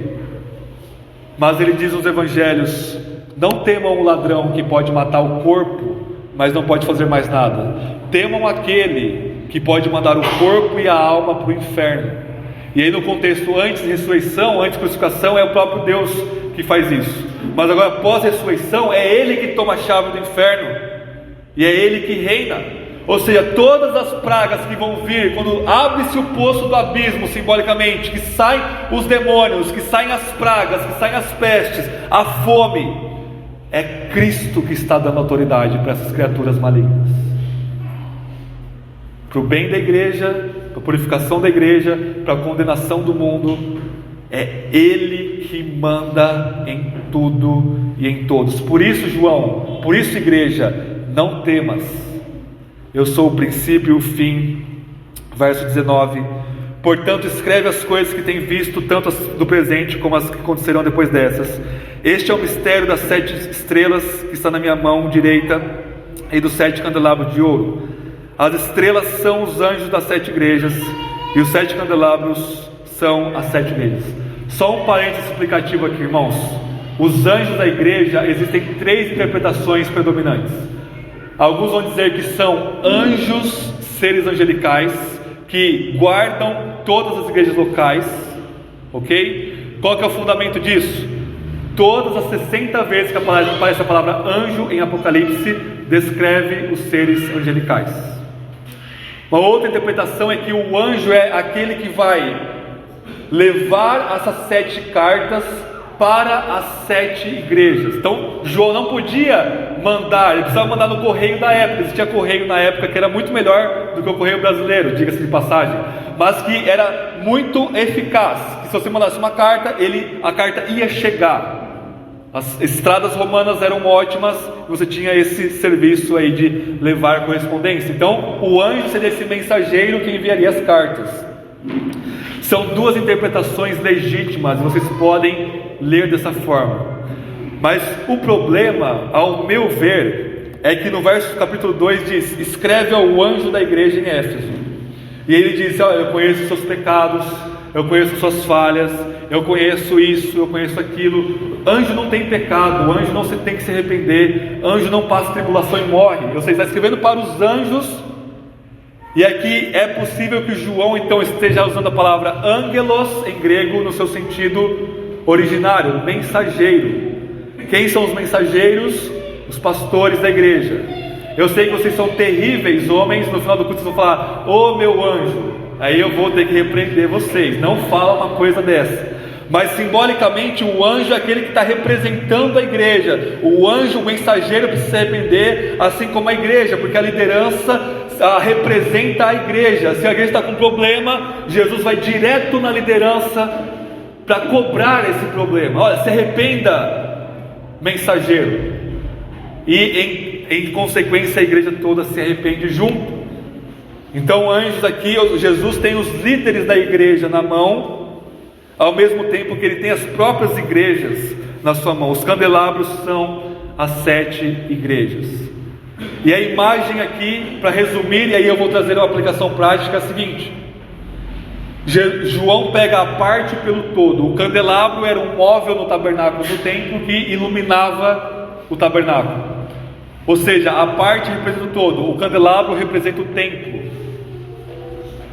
[SPEAKER 1] Mas ele diz nos evangelhos: não temam o ladrão que pode matar o corpo, mas não pode fazer mais nada. Temam aquele que pode mandar o corpo e a alma para o inferno. E aí no contexto antes de ressurreição, antes de crucificação, é o próprio Deus que faz isso. Mas agora pós-ressurreição, é Ele que toma a chave do inferno, e é Ele que reina. Ou seja, todas as pragas que vão vir, quando abre-se o poço do abismo, simbolicamente, que saem os demônios, que saem as pragas, que saem as pestes, a fome, é Cristo que está dando autoridade para essas criaturas malignas, para o bem da igreja, para a purificação da igreja, para a condenação do mundo. É Ele que manda em tudo e em todos. Por isso, João, por isso, igreja, não temas, eu sou o princípio e o fim. Verso 19: portanto escreve as coisas que tem visto, tanto as do presente como as que acontecerão depois dessas. Este é o mistério das 7 estrelas que está na minha mão direita e dos 7 candelabros de ouro. As estrelas são os anjos das 7 igrejas, e os 7 candelabros são as 7 igrejas. Só um parênteses explicativo aqui, irmãos. Os anjos da igreja, existem 3 interpretações predominantes. Alguns vão dizer que são anjos, seres angelicais, que guardam todas as igrejas locais, ok? Qual que é o fundamento disso? Todas as 60 vezes que aparece a palavra anjo em Apocalipse, descreve os seres angelicais. Uma outra interpretação é que o anjo é aquele que vai levar essas 7 cartas para as 7 igrejas. Então João não podia mandar, ele precisava mandar no correio da época. Existia correio na época que era muito melhor do que o correio brasileiro, diga-se de passagem, mas que era muito eficaz, que se você mandasse uma carta, a carta ia chegar. As estradas romanas eram ótimas, você tinha esse serviço aí de levar correspondência. Então o anjo seria esse mensageiro que enviaria as cartas. São 2 interpretações legítimas, vocês podem ler dessa forma. Mas o problema, ao meu ver, é que no verso capítulo 2 diz: escreve ao anjo da igreja em Éfeso. E ele diz: eu conheço os seus pecados, eu conheço suas falhas, eu conheço isso, eu conheço aquilo. Anjo não tem pecado, anjo não tem que se arrepender, anjo não passa tribulação e morre. Você está escrevendo para os anjos. E aqui é possível que João então esteja usando a palavra angelos em grego no seu sentido originário, mensageiro. Quem são os mensageiros? Os pastores da igreja. Eu sei que vocês são terríveis homens, no final do culto vocês vão falar: ô meu anjo, aí eu vou ter que repreender vocês, não fala uma coisa dessa. Mas simbolicamente o anjo é aquele que está representando a igreja. O anjo, o mensageiro, precisa se arrepender, assim como a igreja, porque a liderança representa a igreja. Se a igreja está com problema, Jesus vai direto na liderança para cobrar esse problema. Olha, se arrependa, mensageiro. E em consequência a igreja toda se arrepende junto. Então anjos aqui, Jesus tem os líderes da igreja na mão, ao mesmo tempo que ele tem as próprias igrejas na sua mão. Os candelabros são as 7 igrejas. E a imagem aqui, para resumir, e aí eu vou trazer uma aplicação prática, é a seguinte: João pega a parte pelo todo. O candelabro era um móvel no tabernáculo do templo que iluminava o tabernáculo. Ou seja, a parte representa o todo, o candelabro representa o templo.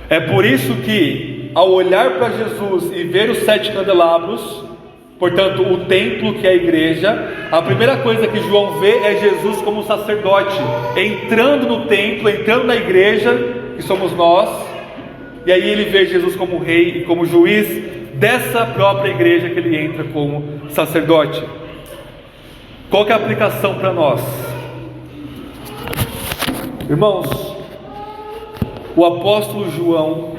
[SPEAKER 1] É por isso que, ao olhar para Jesus e ver os 7 candelabros, portanto o templo que é a igreja, a primeira coisa que João vê é Jesus como sacerdote, entrando no templo, entrando na igreja, que somos nós, e aí ele vê Jesus como rei e como juiz dessa própria igreja que ele entra como sacerdote. Qual que é a aplicação para nós? Irmãos, o apóstolo João,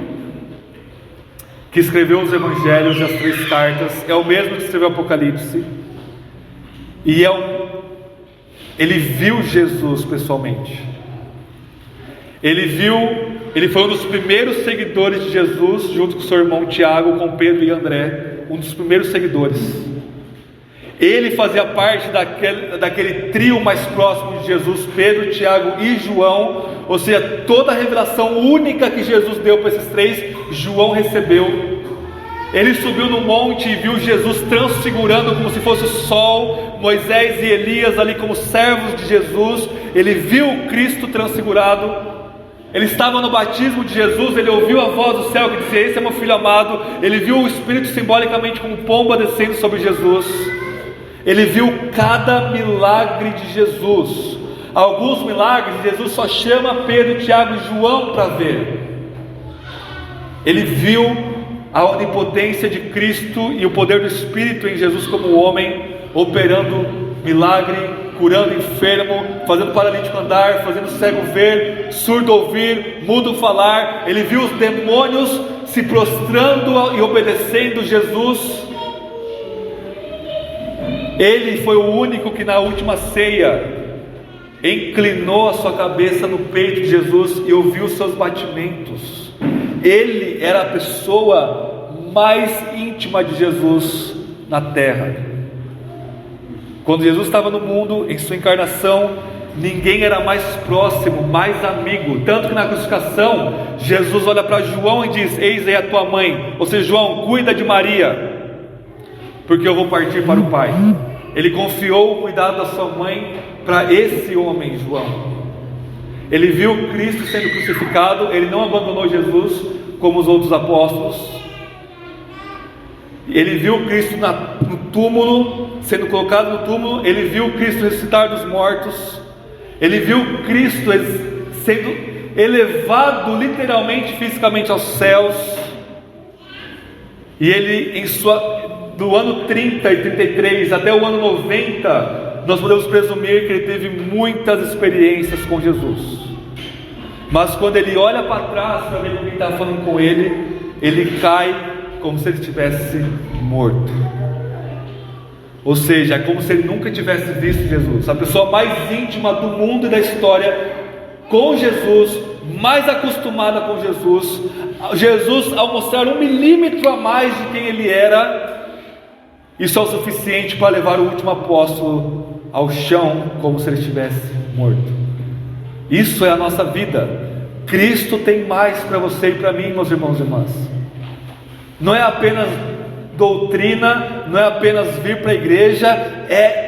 [SPEAKER 1] que escreveu os evangelhos e as 3 cartas, é o mesmo que escreveu o Apocalipse, e ele viu Jesus pessoalmente. Ele foi um dos primeiros seguidores de Jesus, junto com seu irmão Tiago, com Pedro e André, um dos primeiros seguidores. Ele fazia parte daquele trio mais próximo de Jesus, Pedro, Tiago e João. Ou seja, toda a revelação única que Jesus deu para esses 3, João recebeu. Ele subiu no monte e viu Jesus transfigurando como se fosse o sol, Moisés e Elias ali como servos de Jesus. Ele viu Cristo transfigurado. Ele estava no batismo de Jesus, ele ouviu a voz do céu que dizia: esse é meu filho amado. Ele viu o Espírito simbolicamente como pomba descendo sobre Jesus. Ele viu cada milagre de Jesus. Alguns milagres Jesus só chama Pedro, Tiago e João para ver. Ele viu a onipotência de Cristo e o poder do Espírito em Jesus como homem, operando milagre, curando enfermo, fazendo paralítico andar, fazendo cego ver, surdo ouvir, mudo falar. Ele viu os demônios se prostrando e obedecendo Jesus. Ele foi o único que na última ceia inclinou a sua cabeça no peito de Jesus e ouviu os seus batimentos. Ele era a pessoa mais íntima de Jesus na terra. Quando Jesus estava no mundo, em sua encarnação, ninguém era mais próximo, mais amigo. Tanto que na crucificação, Jesus olha para João e diz: eis aí a tua mãe. Ou seja, João, cuida de Maria, porque eu vou partir para o Pai. Ele confiou o cuidado da sua mãe para esse homem, João. Ele viu Cristo sendo crucificado, ele não abandonou Jesus como os outros apóstolos. Ele viu Cristo no túmulo, sendo colocado no túmulo. Ele viu Cristo ressuscitar dos mortos. Ele viu Cristo sendo elevado literalmente, fisicamente aos céus. E ele, do ano 30 e 33 até o ano 90, nós podemos presumir que ele teve muitas experiências com Jesus. Mas quando ele olha para trás para ver quem está falando com ele, ele cai como se ele estivesse morto. Ou seja, é como se ele nunca tivesse visto Jesus. A pessoa mais íntima do mundo e da história com Jesus, mais acostumada com Jesus. Jesus, ao mostrar 1 milímetro a mais de quem ele era, isso é o suficiente para levar o último apóstolo ao chão, como se ele estivesse morto. Isso é a nossa vida. Cristo tem mais para você e para mim, meus irmãos e irmãs. Não é apenas doutrina, não é apenas vir para a igreja, é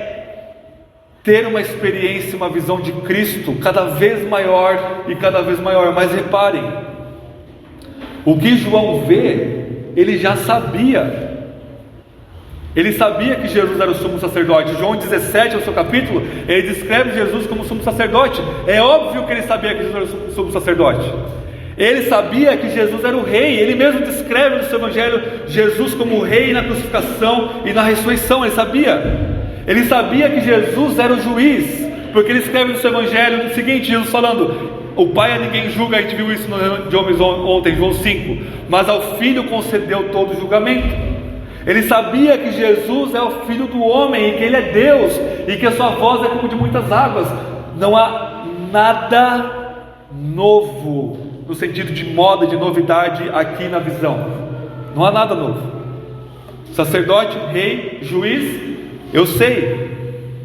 [SPEAKER 1] ter uma experiência, uma visão de Cristo cada vez maior e cada vez maior. Mas reparem, o que João vê, ele já sabia. Ele sabia que Jesus era o sumo sacerdote. João 17, no seu capítulo, ele descreve Jesus como sumo sacerdote. É óbvio que ele sabia que Jesus era o sumo sacerdote. Ele sabia que Jesus era o rei. Ele mesmo descreve no seu evangelho Jesus como o rei na crucificação e na ressurreição. Ele sabia que Jesus era o juiz, porque ele escreve no seu evangelho o seguinte: Jesus falando: o Pai a ninguém julga. A gente viu isso no de homens ontem, João 5. Mas ao Filho concedeu todo o julgamento. Ele sabia que Jesus é o Filho do homem, e que ele é Deus, e que a sua voz é como de muitas águas. Não há nada novo, no sentido de moda, de novidade aqui na visão. Não há nada novo. Sacerdote, rei, juiz, eu sei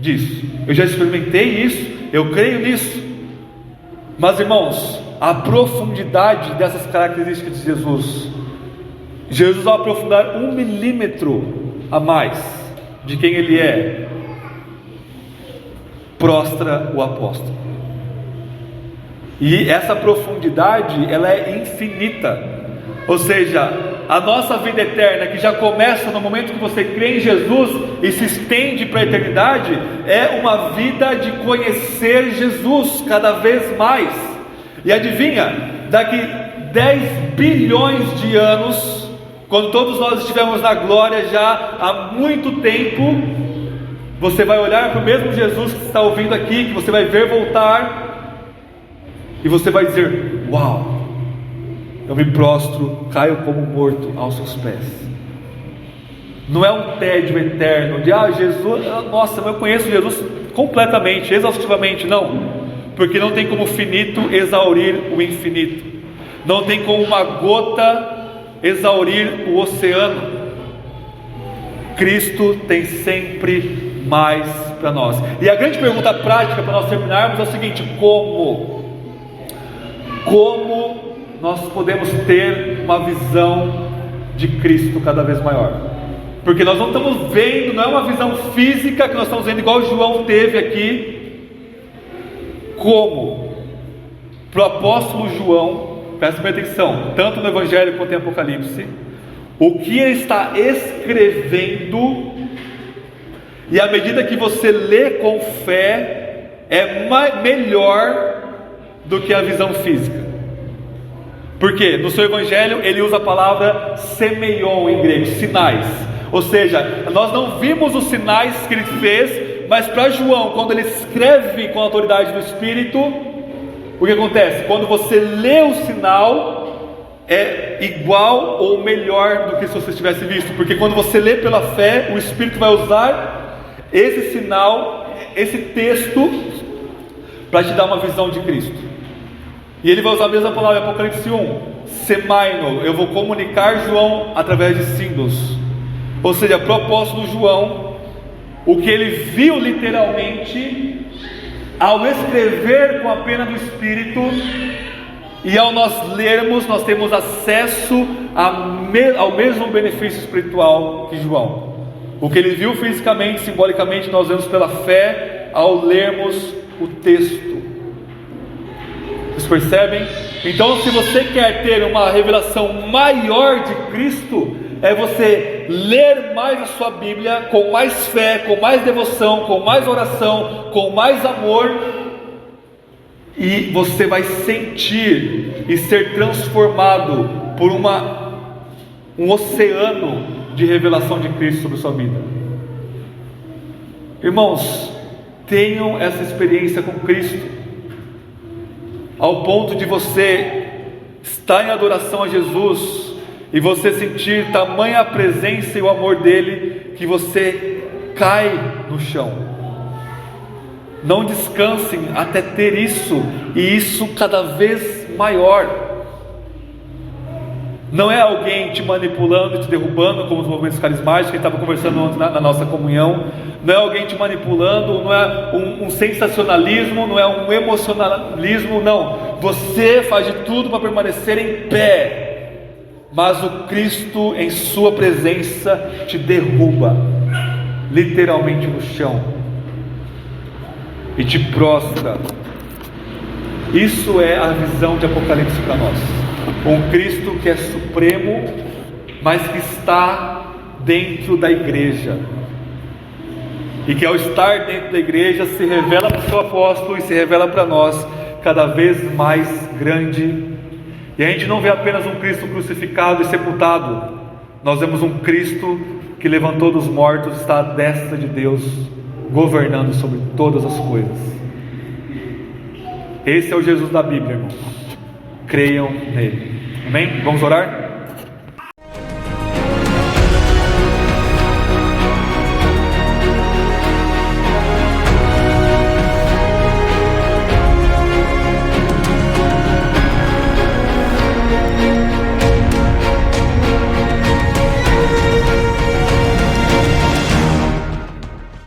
[SPEAKER 1] disso, eu já experimentei isso, eu creio nisso. Mas irmãos, a profundidade dessas características de Jesus vai aprofundar 1 milímetro a mais de quem ele é, prostra o apóstolo. E essa profundidade, ela é infinita. Ou seja, a nossa vida eterna, que já começa no momento que você crê em Jesus e se estende para a eternidade, é uma vida de conhecer Jesus cada vez mais. E adivinha, daqui 10 bilhões de anos, quando todos nós estivermos na glória já há muito tempo, você vai olhar para o mesmo Jesus que está ouvindo aqui, que você vai ver voltar, e você vai dizer: uau, eu me prostro, caio como morto aos seus pés. Não é um tédio eterno de Jesus, nossa, eu conheço Jesus completamente, exaustivamente. Não, porque não tem como finito exaurir o infinito, não tem como uma gota exaurir o oceano. Cristo tem sempre mais para nós. E a grande pergunta prática para nós terminarmos é o seguinte: como nós podemos ter uma visão de Cristo cada vez maior? Porque nós não estamos vendo, não é uma visão física que nós estamos vendo igual João teve aqui. Como? Para o apóstolo João, presta bem atenção, tanto no Evangelho quanto em Apocalipse, o que ele está escrevendo, e à medida que você lê com fé, é melhor do que a visão física. Porque no seu Evangelho ele usa a palavra semeion em grego, sinais. Ou seja, nós não vimos os sinais que ele fez, mas para João, quando ele escreve com a autoridade do Espírito, o que acontece? Quando você lê o sinal, é igual ou melhor do que se você tivesse visto. Porque quando você lê pela fé, o Espírito vai usar esse sinal, esse texto, para te dar uma visão de Cristo. E ele vai usar a mesma palavra em Apocalipse 1, semaino, eu vou comunicar João através de símbolos. Ou seja, para o apóstolo João, o que ele viu literalmente, ao escrever com a pena do Espírito, e ao nós lermos, nós temos acesso ao mesmo benefício espiritual que João. O que ele viu fisicamente, simbolicamente, nós vemos pela fé ao lermos o texto. Vocês percebem? Então, se você quer ter uma revelação maior de Cristo, é você ler mais a sua Bíblia com mais fé, com mais devoção, com mais oração, com mais amor, e você vai sentir e ser transformado por um oceano de revelação de Cristo sobre a sua vida. Irmãos, tenham essa experiência com Cristo, ao ponto de você estar em adoração a Jesus e você sentir tamanha a presença e o amor dele, que você cai no chão. Não descansem até ter isso, e isso cada vez maior. Não é alguém te manipulando e te derrubando, como os movimentos carismáticos que a gente estava conversando ontem na nossa comunhão. Não é alguém te manipulando, não é um sensacionalismo, não é um emocionalismo, não. Você faz de tudo para permanecer em pé, mas o Cristo em sua presença te derruba, literalmente no chão, e te prostra. Isso é a visão de Apocalipse para nós. Um Cristo que é supremo, mas que está dentro da igreja, e que ao estar dentro da igreja se revela para o seu apóstolo e se revela para nós cada vez mais grande. E a gente não vê apenas um Cristo crucificado e sepultado, nós vemos um Cristo que levantou dos mortos, está à destra de Deus, governando sobre todas as coisas. Esse é o Jesus da Bíblia, irmão. Creiam nele. Amém? Vamos orar?